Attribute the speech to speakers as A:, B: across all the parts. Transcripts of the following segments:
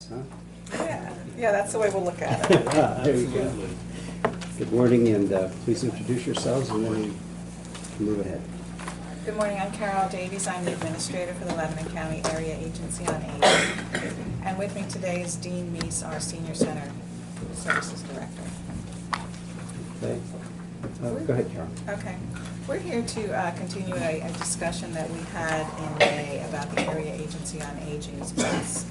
A: Huh?
B: Yeah, that's the way we'll look at it.
A: There you go. Good morning, and please introduce yourselves, and then we can move ahead.
B: Good morning, I'm Carol Davies. I'm the administrator for the Lebanon County Area Agency on Aging. And with me today is Dean Meese, our Senior Center Services Director.
A: Okay. Go ahead, Carol.
B: Okay. We're here to continue a discussion that we had in May about the Area Agency on Aging's bus.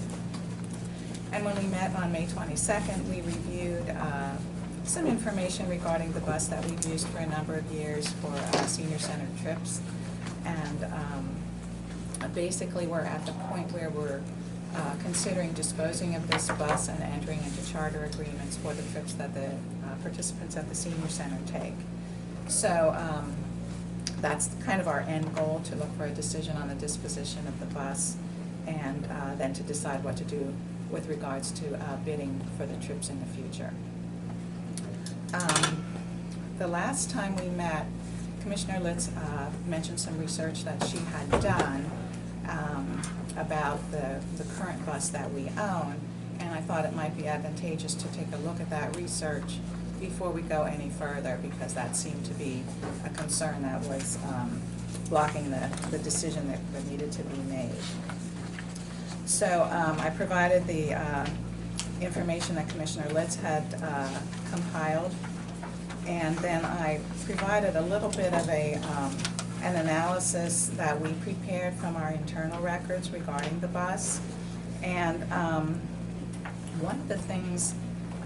B: And when we met on May 22nd, we reviewed some information regarding the bus that we've used for a number of years for senior center trips. And basically we're at the point where we're considering disposing of this bus and entering into charter agreements for the trips that the participants at the senior center take. So that's kind of our end goal, to look for a decision on the disposition of the bus, and then to decide what to do with regards to bidding for the trips in the future. The last time we met, Commissioner Litz mentioned some research that she had done about the current bus that we own, and I thought it might be advantageous to take a look at that research before we go any further, because that seemed to be a concern that was blocking the decision that needed to be made. So I provided the information that Commissioner Litz had compiled, and then I provided a little bit of an analysis that we prepared from our internal records regarding the bus. And one of the things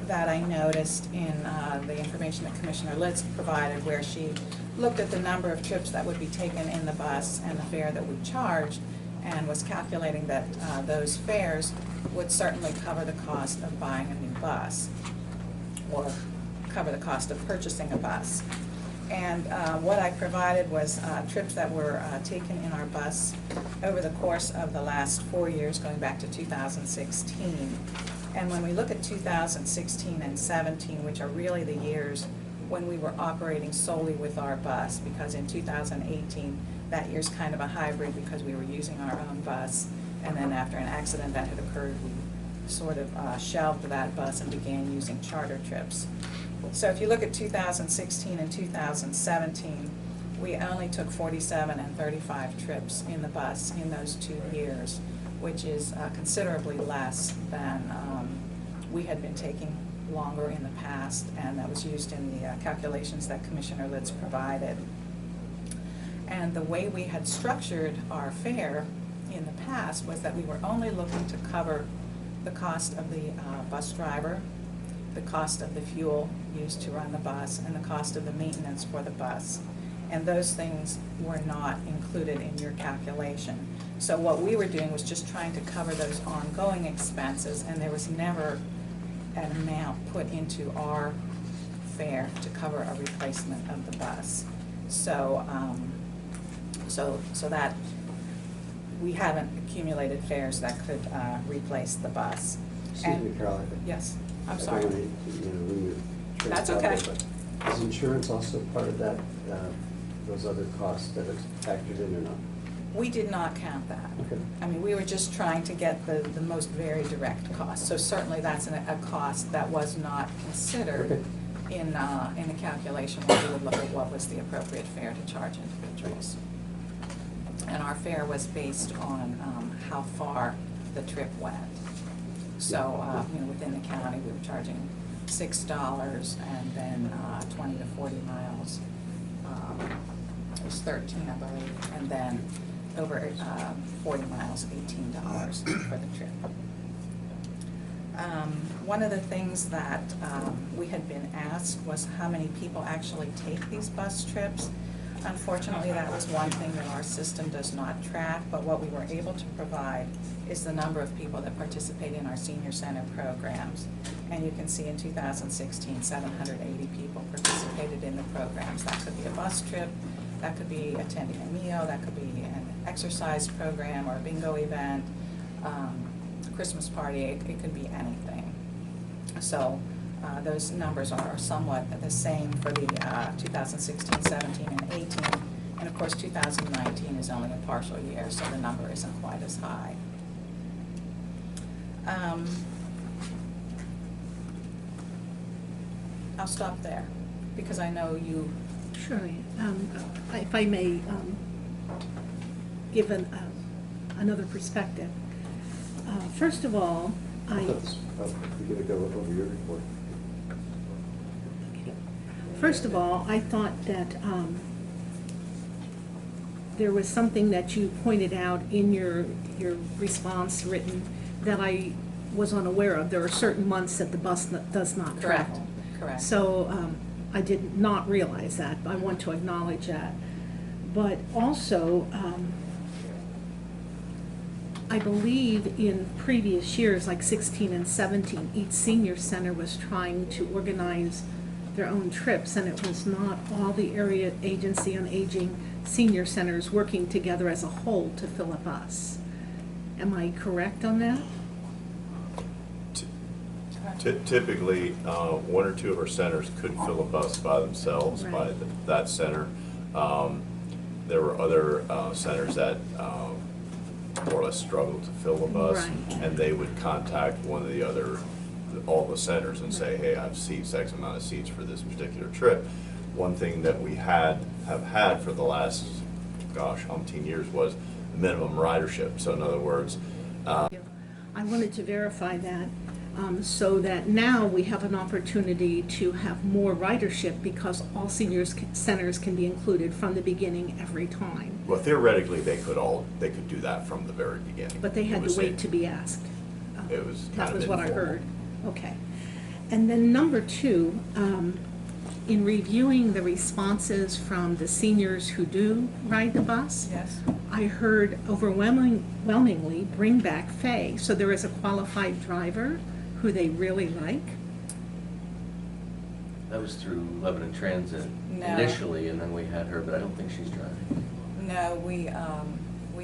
B: that I noticed in the information that Commissioner Litz provided, where she looked at the number of trips that would be taken in the bus and the fare that we charged, and was calculating that those fares would certainly cover the cost of buying a new bus, or cover the cost of purchasing a bus. And what I provided was trips that were taken in our bus over the course of the last 4 years, going back to 2016. And when we look at 2016 and 17, which are really the years when we were operating solely with our bus, because in 2018, that year's kind of a hybrid because we were using our own bus, and then after an accident that had occurred, we sort of shelved that bus and began using charter trips. So if you look at 2016 and 2017, we only took 47 and 35 trips in the bus in those 2 years, which is considerably less than we had been taking longer in the past, and that was used in the calculations that Commissioner Litz provided. And the way we had structured our fare in the past was that we were only looking to cover the cost of the bus driver, the cost of the fuel used to run the bus, and the cost of the maintenance for the bus. And those things were not included in your calculation. So what we were doing was just trying to cover those ongoing expenses, and there was never an amount put into our fare to cover a replacement of the bus. So so that we haven't accumulated fares that could replace the bus.
A: Excuse me, Carol.
B: Yes, I'm sorry.
A: That's
B: okay.
A: Is insurance also part of that, those other costs that are factored in or not?
B: We did not count that.
A: Okay.
B: I mean, we were just trying to get the most very direct cost. So certainly that's a cost that was not considered in the calculation when we would look at what was the appropriate fare to charge individuals. And our fare was based on how far the trip went. So you know, within the county we were charging $6, and then 20 to 40 miles it was 13, I believe, and then over 40 miles, $18 for the trip. One of the things that we had been asked was how many people actually take these bus trips. Unfortunately, that was one thing that our system does not track, but what we were able to provide is the number of people that participate in our senior center programs. And you can see in 2016, 780 people participated in the programs. That could be a bus trip, that could be attending a meal, that could be an exercise program or a bingo event, a Christmas party, it could be anything. So those numbers are somewhat the same for the 2016, 17, and 18. And of course 2019 is only a partial year, so the number isn't quite as high. I'll stop there, because I know you.
C: Sure. If I may give another perspective. First of all,
A: You're going to go over your report.
C: First of all, I thought that there was something that you pointed out in your response written that I was unaware of. There are certain months that the bus does not
B: Correct.
C: travel.
B: Correct.
C: So I did not realize that. I want to acknowledge that. But also, I believe in previous years, like 16 and 17, each senior center was trying to organize their own trips, and it was not all the area agency on aging senior centers working together as a whole to fill a bus. Am I correct on that?
D: Typically, one or two of our centers could fill a bus by themselves,
C: Right.
D: by that center. There were other centers that more or less struggled to fill a bus,
C: Right.
D: and they would contact one of the other, all the centers and say, hey, I have seats, X amount of seats for this particular trip. One thing that we have had for the last, gosh, umpteen years was minimum ridership. So in other words,
C: I wanted to verify that so that now we have an opportunity to have more ridership because all seniors centers can be included from the beginning every time.
D: well, theoretically, they could do that from the very beginning.
C: But they had
D: It was
C: to wait
D: a-
C: to be asked.
D: It was kind
C: That
D: of
C: was what I
D: informal.
C: heard. Okay. And then number two, in reviewing the responses from the seniors who do ride the bus,
B: Yes.
C: I heard overwhelmingly bring back Faye. So there is a qualified driver who they really like.
E: That was through Lebanon Transit
B: No.
E: initially, and then we had her, but I don't think she's driving.
B: No, we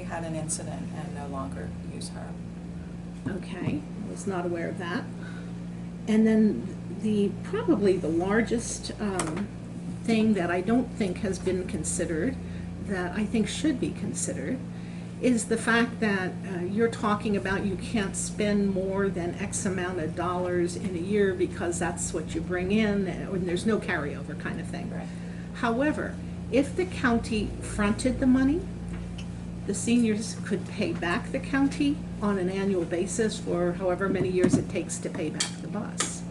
B: had an incident and no longer use her.
C: Okay, I was not aware of that. And then probably the largest thing that I don't think has been considered, that I think should be considered, is the fact that you're talking about you can't spend more than X amount of dollars in a year because that's what you bring in, and there's no carryover kind of thing.
B: Right.
C: However, if the county fronted the money, the seniors could pay back the county on an annual basis for however many years it takes to pay back the bus.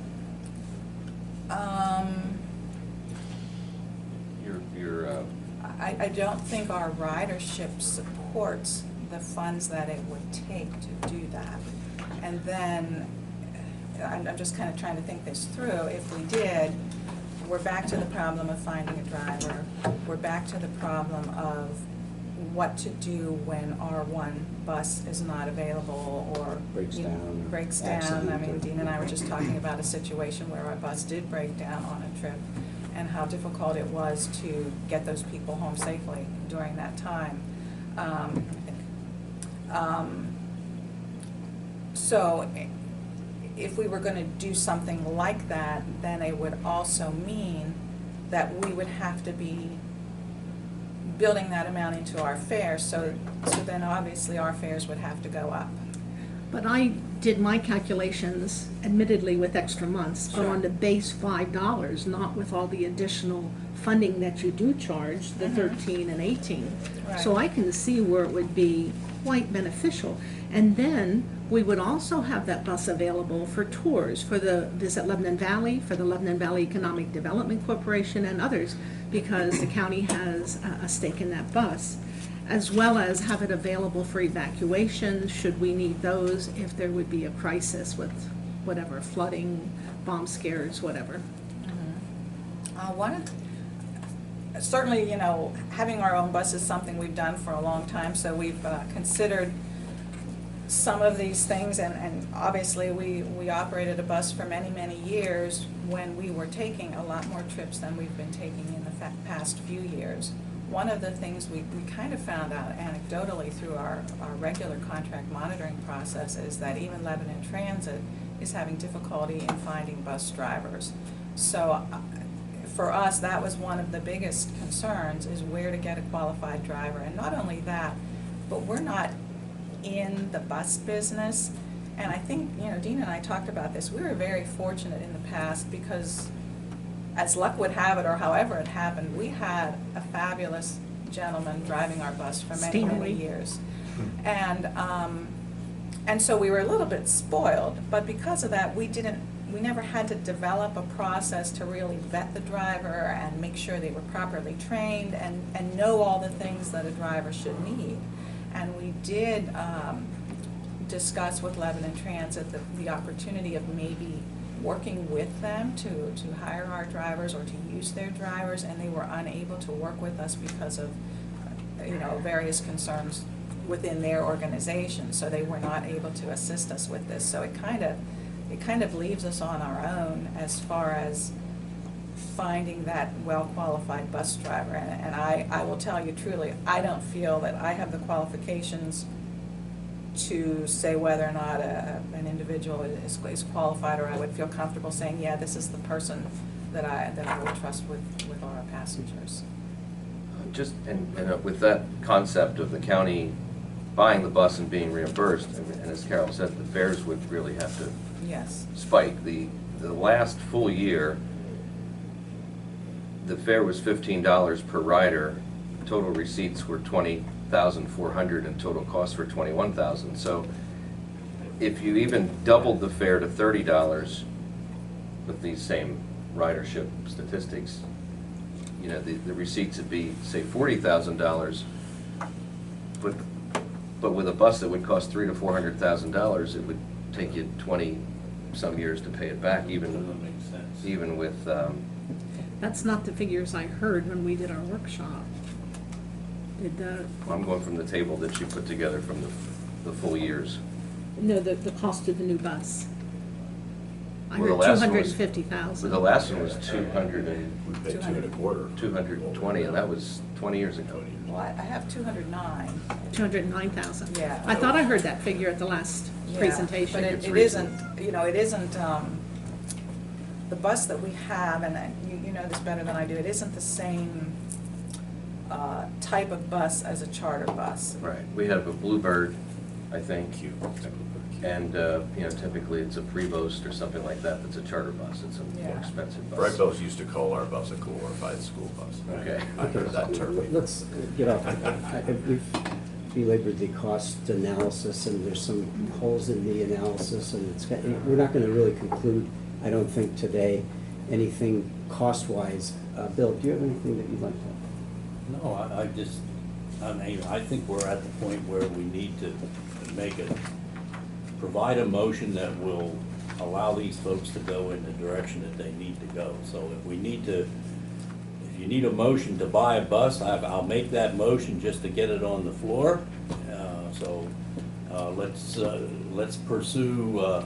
B: I don't think our ridership supports the funds that it would take to do that. And then, I'm just kind of trying to think this through. If we did, we're back to the problem of finding a driver. We're back to the problem of what to do when our one bus is not available or
A: Breaks down.
B: Breaks down. I
A: Accident
B: mean,
A: or-
B: Dean and I were just talking about a situation where our bus did break down on a trip, and how difficult it was to get those people home safely during that time. So if we were going to do something like that, then it would also mean that we would have to be building that amount into our fares, so then obviously our fares would have to go up.
C: But I did my calculations, admittedly with extra months, but
B: Sure.
C: on the base $5, not with all the additional funding that you do charge, the
B: Mhm.
C: 13 and 18. So
B: Right.
C: I can see where it would be quite beneficial. And then we would also have that bus available for tours, for the Visit Lebanon Valley, for the Lebanon Valley Economic Development Corporation and others, because the county has a stake in that bus, as well as have it available for evacuation, should we need those, if there would be a crisis with whatever, flooding, bomb scares, whatever.
B: Certainly, having our own bus is something we've done for a long time, so we've considered some of these things, and obviously we operated a bus for many, many years when we were taking a lot more trips than we've been taking in the past few years. One of the things we kind of found out anecdotally through our regular contract monitoring process is that even Lebanon Transit is having difficulty in finding bus drivers. So for us, that was one of the biggest concerns, is where to get a qualified driver. And not only that, but we're not in the bus business. And I think, you know, Dean and I talked about this, we were very fortunate in the past because, as luck would have it, or however it happened, we had a fabulous gentleman driving our bus for many, many
C: Stanley.
B: years. And so we were a little bit spoiled, but because of that, we never had to develop a process to really vet the driver and make sure they were properly trained and know all the things that a driver should need. And we did discuss with Lebanon Transit the opportunity of maybe working with them to hire our drivers or to use their drivers, and they were unable to work with us because of, you know, various concerns within their organization, so they were not able to assist us with this. So it kind of leaves us on our own as far as finding that well-qualified bus driver. And I will tell you truly, I don't feel that I have the qualifications to say whether or not an individual is qualified, or I would feel comfortable saying, yeah, this is the person that I would trust with our passengers.
E: Just, and with that concept of the county buying the bus and being reimbursed, and as Carol said, the fares would really have to
B: Yes.
E: spike. The last full year, the fare was $15 per rider. Total receipts were $20,400 and total costs were $21,000. So if you even doubled the fare to $30 with these same ridership statistics, you know, the receipts would be, say, $40,000. But with a bus that would cost $300,000 to $400,000, it would take you 20-some years to pay it back, even with.
C: That's not the figures I heard when we did our workshop. Did the,
E: I'm going from the table that she put together from the full years.
C: no, the cost of the new bus? I
E: Well,
C: heard
E: the last one was-
C: 250,000.
E: The last one was 200 and
D: We paid 2.25.
E: 220, and that was 20 years ago.
B: Well, I have 209.
C: 209,000.
B: Yeah.
C: I thought I heard that figure at the last
B: Yeah,
C: presentation.
B: But
E: It's
B: it
E: recent.
B: isn't, you know, it isn't, the bus that we have, and you know this better than I do, it isn't the same type of bus as a charter bus.
E: Right. We have a Bluebird, I think,
D: Cube.
E: and you know, typically it's a Prevost or something like that. That's a charter bus. It's a more
B: Yeah.
E: expensive bus.
D: Brett Bell's used to call our bus a glorified school bus.
E: Okay.
D: I heard that term.
A: Let's get off. We've belabored the cost analysis, and there's some holes in the analysis, and we're not going to really conclude, I don't think, today, anything cost-wise. Bill, do you have anything that you'd like to?
F: No, I think we're at the point where we need to provide a motion that will allow these folks to go in the direction that they need to go. So if you need a motion to buy a bus, I'll make that motion just to get it on the floor. Let's pursue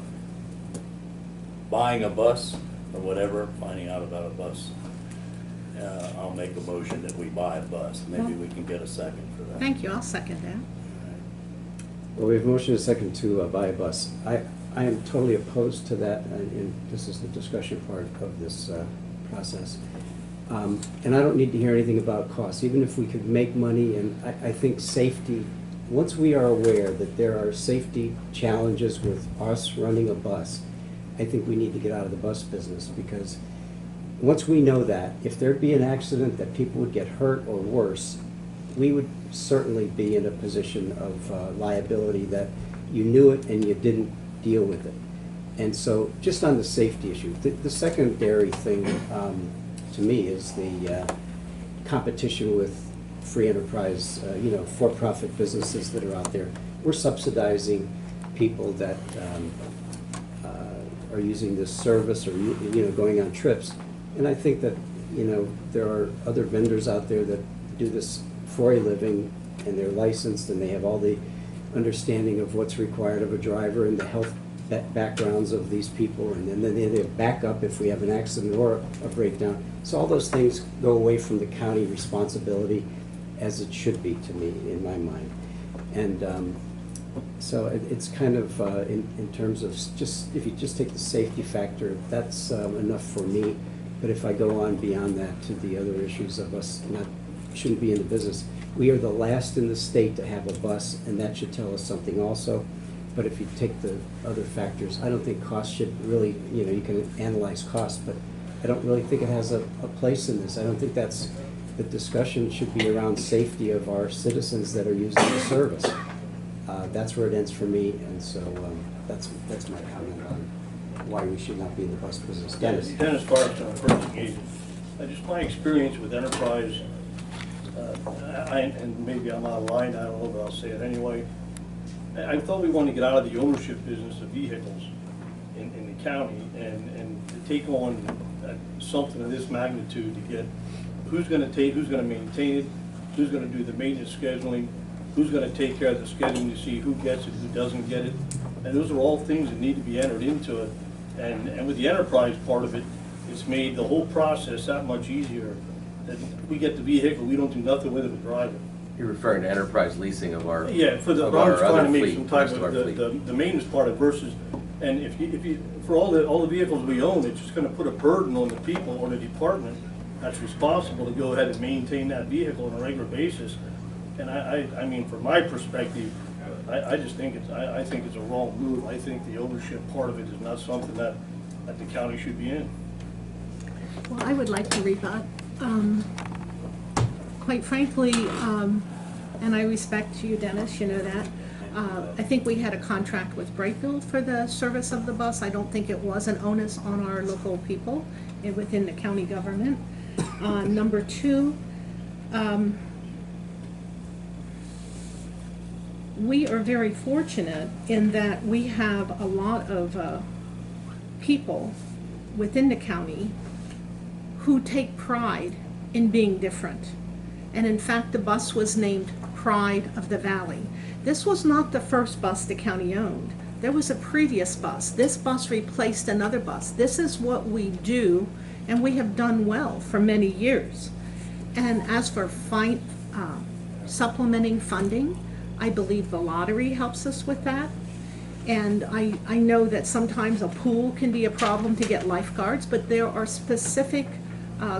F: buying a bus or whatever, finding out about a bus. I'll make a motion that we buy a bus. Maybe we can get a second for that.
C: Thank you, I'll second that.
A: Well, we have motion and second to buy a bus. I am totally opposed to that, and this is the discussion part of this process. And I don't need to hear anything about costs, even if we could make money, and I think safety, once we are aware that there are safety challenges with us running a bus, I think we need to get out of the bus business, because once we know that, if there'd be an accident that people would get hurt or worse, we would certainly be in a position of liability that you knew it and you didn't deal with it. And so, just on the safety issue, the secondary thing to me is the competition with free enterprise, for-profit businesses that are out there. We're subsidizing people that are using this service or going on trips. And I think that there are other vendors out there that do this for a living, and they're licensed, and they have all the understanding of what's required of a driver and the health backgrounds of these people, and then they have backup if we have an accident or a breakdown. So all those things go away from the county responsibility, as it should be to me, in my mind. And so it's kind of, in terms of just, if you just take the safety factor, that's enough for me. But if I go on beyond that to the other issues of us shouldn't be in the business, we are the last in the state to have a bus, and that should tell us something also. But if you take the other factors, I don't think cost should really, you can analyze cost, but I don't really think it has a place in this. I don't think the discussion should be around safety of our citizens that are using the service. That's where it ends for me, and so that's my comment on why we should not be in the bus business. Dennis?
G: Dennis Parks, I'm a purchasing agent. Just my experience with Enterprise, and maybe I'm out of line, I don't know, but I'll say it anyway. I thought we wanted to get out of the ownership business of vehicles in the county and to take on something of this magnitude to get who's going to maintain it, who's going to do the maintenance scheduling, who's going to take care of the scheduling to see who gets it, who doesn't get it. And those are all things that need to be entered into it. And with the enterprise part of it, it's made the whole process that much easier. That we get the vehicle, we don't do nothing with it but drive it.
E: You're referring to enterprise leasing of our,
G: Yeah, for the,
E: of
G: I'm
E: our
G: just trying
E: other
G: to make
E: fleet,
G: some
E: the
G: type
E: rest of our
G: of
E: fleet.
G: the maintenance part of versus, and if you, for all the vehicles we own, it's just gonna put a burden on the people or the department that's responsible to go ahead and maintain that vehicle on a regular basis. And I mean, from my perspective, I just think I think it's a wrong move. I think the ownership part of it is not something that the county should be in.
C: Well, I would like to rebut. Quite frankly, and I respect you, Dennis, you know that. I think we had a contract with Brightville for the service of the bus. I don't think it was an onus on our local people within the county government. Number two, we are very fortunate in that we have a lot of people within the county who take pride in being different. And in fact, the bus was named Pride of the Valley. This was not the first bus the county owned. There was a previous bus. This bus replaced another bus. This is what we do, and we have done well for many years. And as for supplementing funding, I believe the lottery helps us with that. And I know that sometimes a pool can be a problem to get lifeguards, but there are specific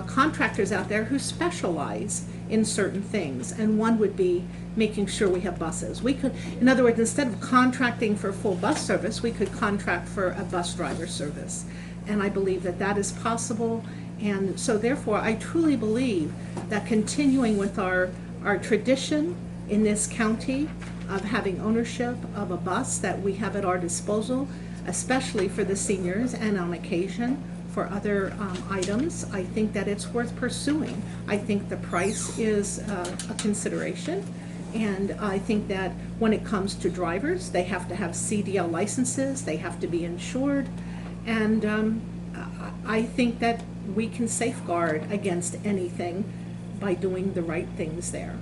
C: contractors out there who specialize in certain things, and one would be making sure we have buses. We could, in other words, instead of contracting for full bus service, we could contract for a bus driver service. And I believe that that is possible, and so therefore I truly believe that continuing with our tradition in this county of having ownership of a bus that we have at our disposal, especially for the seniors and on occasion for other items, I think that it's worth pursuing. I think the price is a consideration, and I think that when it comes to drivers, they have to have CDL licenses, they have to be insured, and I think that we can safeguard against anything by doing the right things there.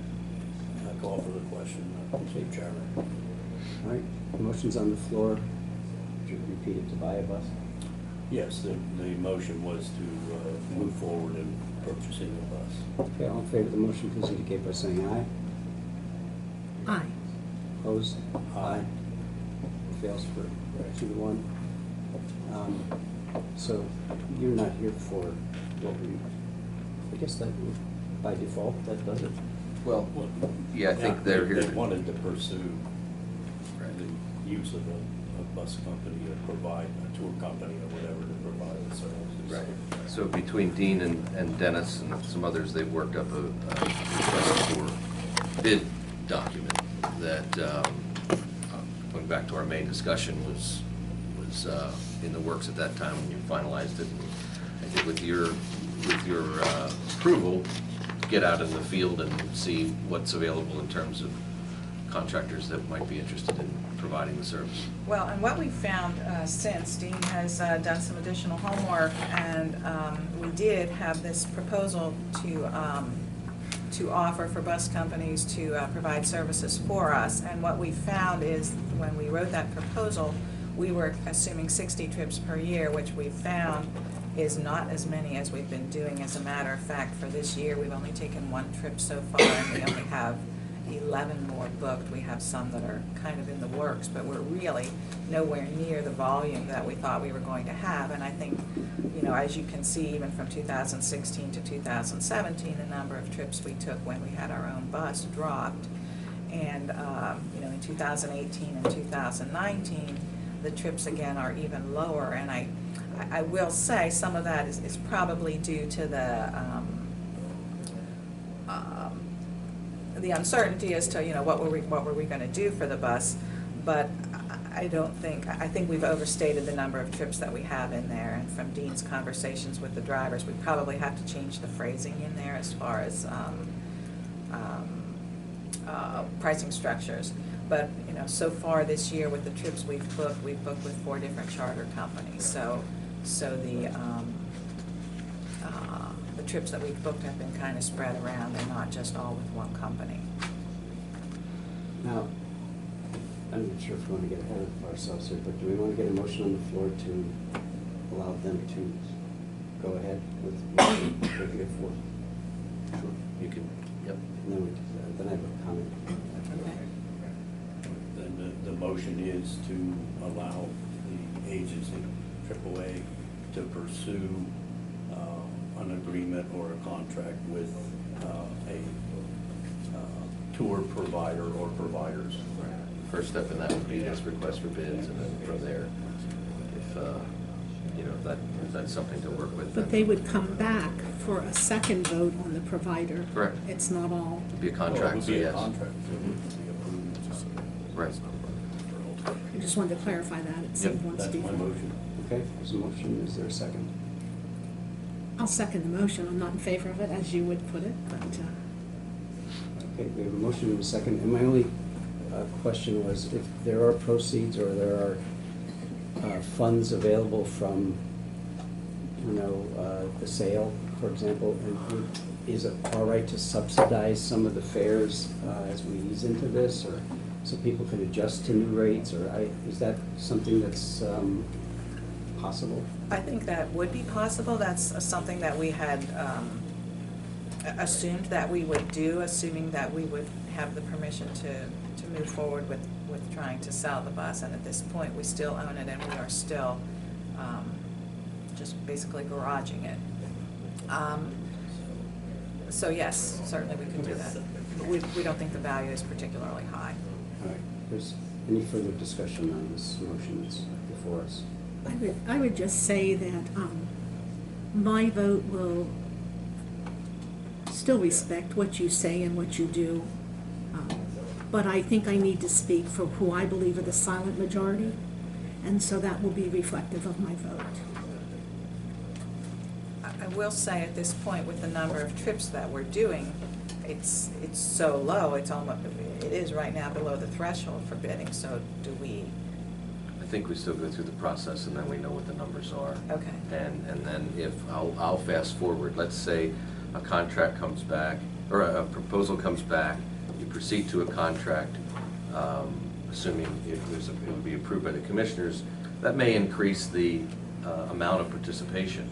F: I call for the question, Mr. Chairman.
A: All right, motion's on the floor. Would you repeat it, to buy a bus?
F: Yes, the motion was to move forward in purchasing a bus.
A: Okay, all in favor of the motion, please indicate by saying aye.
C: Aye.
A: Opposed?
F: Aye.
A: It fails for 2-1. So you're not here for what we, I guess that would, by default, that does it.
E: Well, yeah, I think they're here.
F: They wanted to pursue the use of a bus company to provide, a tour company or whatever to provide the services.
E: Right. So between Dean and Dennis and some others, they've worked up a request for bid document that, going back to our main discussion, was in the works at that time when you finalized it. And I think with your approval, get out in the field and see what's available in terms of contractors that might be interested in providing the service.
B: Well, and what we found since, Dean has done some additional homework, and we did have this proposal to offer for bus companies to provide services for us. And what we found is when we wrote that proposal, we were assuming 60 trips per year, which we found is not as many as we've been doing. As a matter of fact, for this year, we've only taken 1 trip so far, and we only have 11 more booked. We have some that are kind of in the works, but we're really nowhere near the volume that we thought we were going to have. And I think, you know, as you can see, even from 2016 to 2017, the number of trips we took when we had our own bus dropped. And, you know, in 2018 and 2019, the trips again are even lower. And I will say some of that is probably due to the uncertainty as to, you know, what were we going to do for the bus. But I think we've overstated the number of trips that we have in there. And from Dean's conversations with the drivers, we probably have to change the phrasing in there as far as pricing structures. But, you know, so far this year with the trips we've booked with 4 different charter companies. So the trips that we've booked have been kind of spread around. They're not just all with one company.
A: Now, I'm not sure if we want to get ahead of ourselves here, but do we want to get a motion on the floor to allow them to go ahead with what we get for? Sure.
E: You can, yep.
A: And then I have a comment.
B: Okay.
F: Then the motion is to allow the agency, AAA, to pursue an agreement or a contract with a tour provider or providers.
E: First step in that would be this request for bids, and then from there, if, you know, if that's something to work with.
C: But
E: then
C: they would come back for a second vote on the provider.
E: Correct.
C: It's not all.
E: It'd be a
F: Well,
E: contract,
F: it would
E: so
F: be a
E: yes.
F: contract.
E: Right.
C: I just wanted to clarify that. It seemed once
F: That's my
C: before.
F: motion.
A: Okay, there's a motion. Is there a second?
C: I'll second the motion. I'm not in favor of it, as you would put it, but
A: Okay, we have a motion and a second. And my only question was if there are proceeds or there are funds available from, you know, the sale, for example, and is it all right to subsidize some of the fares as we ease into this, or so people can adjust to new rates, or is that something that's possible?
B: I think that would be possible. That's something that we had assumed that we would do, assuming that we would have the permission to move forward with trying to sell the bus. And at this point, we still own it, and we are still just basically garaging it. So yes, certainly we could do that. We don't think the value is particularly high.
A: All right, there's any further discussion on this motion that's before us?
C: I would just say that my vote will still respect what you say and what you do, but I think I need to speak for who I believe are the silent majority, and so that will be reflective of my vote.
B: I will say at this point, with the number of trips that we're doing, it's so low, it is right now below the threshold for bidding. So do we?
E: I think we still go through the process, and then we know what the numbers are.
B: Okay.
E: And then if, I'll fast forward, let's say a contract comes back, or a proposal comes back, you proceed to a contract, assuming it would be approved by the commissioners, that may increase the amount of participation.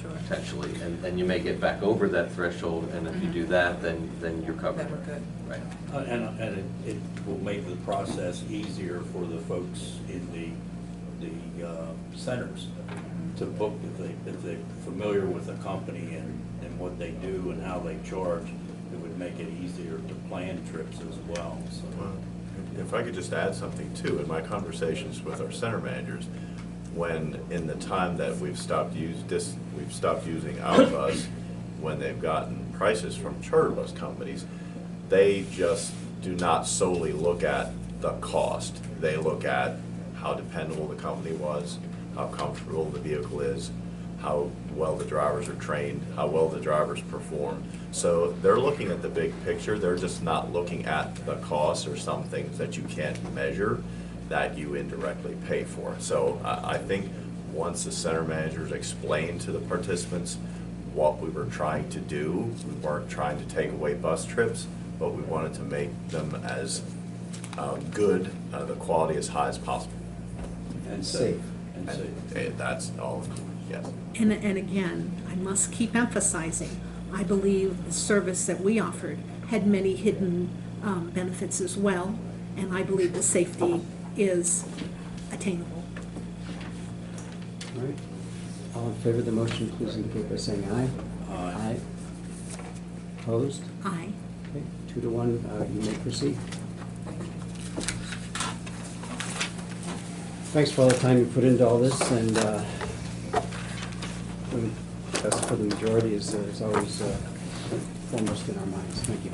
B: Sure.
E: Potentially, and then you may get back over that threshold, and if you do that, then you're covered.
B: Then we're good.
E: Right.
F: And it will make the process easier for the folks in the centers to book if they're familiar with the company and what they do and how they charge. It would make it easier to plan trips as well. So.
D: Well, if I could just add something too, in my conversations with our center managers, when in the time that we've stopped using our bus, when they've gotten prices from charter bus companies, they just do not solely look at the cost. They look at how dependable the company was, how comfortable the vehicle is, how well the drivers are trained, how well the drivers perform. So they're looking at the big picture. They're just not looking at the cost or some things that you can't measure that you indirectly pay for. So I think once the center managers explained to the participants what we were trying to do, we weren't trying to take away bus trips, but we wanted to make them as good, the quality as high as possible.
A: And safe.
F: And safe.
D: And that's all, yes.
C: And again, I must keep emphasizing, I believe the service that we offered had many hidden benefits as well, and I believe the safety is attainable.
A: All right. All in favor of the motion, please indicate by saying aye.
F: Aye.
A: Opposed?
C: Aye.
A: Okay, 2 to 1, you may proceed. thanks for all the time you put into all this, and best for the majority is always foremost in our minds. Thank you.